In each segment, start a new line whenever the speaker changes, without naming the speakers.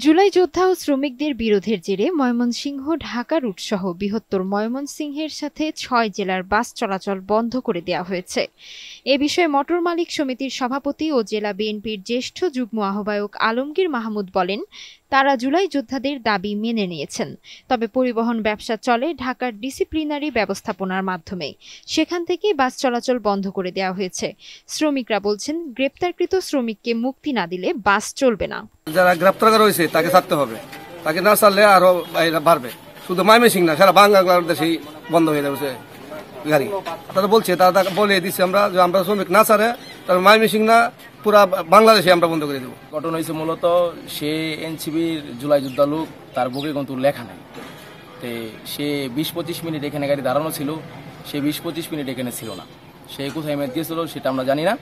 জুলাই যোদ্ধা ও শ্রমিকদের বিরোধের জেরে ময়মনসিংহ ঢাকা রুটসহ বৃহত্তর ময়মনসিংহের সাথে ৬ জেলার বাস চলাচল বন্ধ করে দেওয়া হয়েছে। এ বিষয়ে মোটর মালিক সমিতির সভাপতি ও জেলা বিএনপির জ্যেষ্ঠ যুগ্ম আহ্বায়ক আলমগীর মাহমুদ বলেন, তারা জুলাই যোদ্ধাদের দাবি মেনে নিয়েছেন। তবে পরিবহন ব্যবসা চলে ঢাকার ডিসিপ্লিনারি ব্যবস্থাপনার মাধ্যমে। সেখান থেকেই বাস চলাচল বন্ধ করে দেওয়া হয়েছে। শ্রমিকরা বলছেন, গ্রেপ্তারকৃত শ্রমিককে মুক্তি না দিলে বাস চলবে না।
যারা গ্রেপ্তার করা হয়েছে তাকে ছাড়তে হবে, তাকে না ছাড়লে আরো বাড়বে। শুধু ময়মনসিংহ না, সারা বাংলাদেশেই বন্ধ হয়ে যাবে গাড়ি। তারা বলছে, তারা বলে দিচ্ছে আমরা শ্রমিক না ছাড়ে তাহলে ময়মনসিংহ না পুরা বাংলাদেশে আমরা বন্ধ করে দেবো।
ঘটনা হয়েছে মূলত সে এনসিবির জুলাই যোদ্ধা লোক, তার বুকে কিন্তু লেখা নাই। তো সে ২০-২৫ মিনিট এখানে গাড়ি দাঁড়ানো ছিল, সে ২০-২৫ মিনিট এখানে ছিল না। সে কোথায় মেদ দিয়েছিল সেটা আমরা জানি না।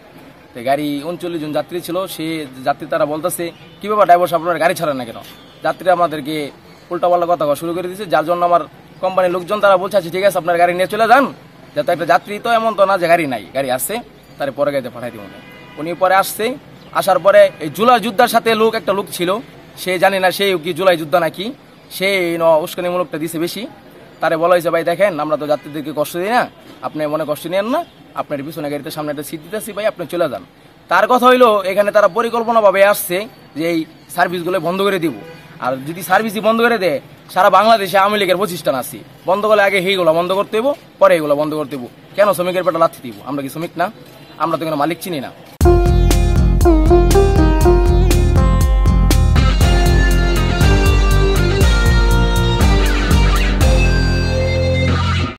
তো গাড়ি ৩৯ জন যাত্রী ছিল, সে যাত্রী তারা বলতেছে কি ব্যাপার ড্রাইভার সাহেব আপনার গাড়ি ছাড়েন না কেন? যাত্রীরা আমাদেরকে উল্টাপাল্টা কথা শুরু করে দিয়েছে, যার জন্য আমার কোম্পানির লোকজন তারা বলছে ঠিক আছে আপনার গাড়ি নিয়ে চলে যান। যাতে একটা যাত্রী তো এমন তো না যে গাড়ি নাই, গাড়ি আসছে, তার পরে গাড়িতে পাঠাই দিব। উনি পরে আসছে, আসার পরে এই জুলাই যোদ্ধার সাথে একটা লোক ছিল, সে জানি না সে কি জুলাই যোদ্ধা নাকি, সে উস্কানিমূলকটা দিছে বেশি। তারে বলা হয়েছে ভাই দেখেন আমরা তো যাত্রীদেরকে কষ্ট দিই না, আপনি মনে কষ্ট নেন না, আপনার পিছনে গাড়িতে সামনে একটা সিট দিতেছি ভাই আপনি চলে যান। তার কথা হইলো এখানে তারা পরিকল্পনাভাবে আসছে যে এই সার্ভিসগুলো বন্ধ করে দিব। আর যদি সার্ভিসই বন্ধ করে দেয়, সারা বাংলাদেশে আওয়ামী লীগের প্রতিষ্ঠান আছে, বন্ধ করলে আগে এইগুলো বন্ধ করতে হইব, পরে এগুলো বন্ধ করতে হইব। কেন শ্রমিকের পেটে লাথি দিব? আমরা কি শ্রমিক না? আমরা তো কোনো মালিক চিনি না।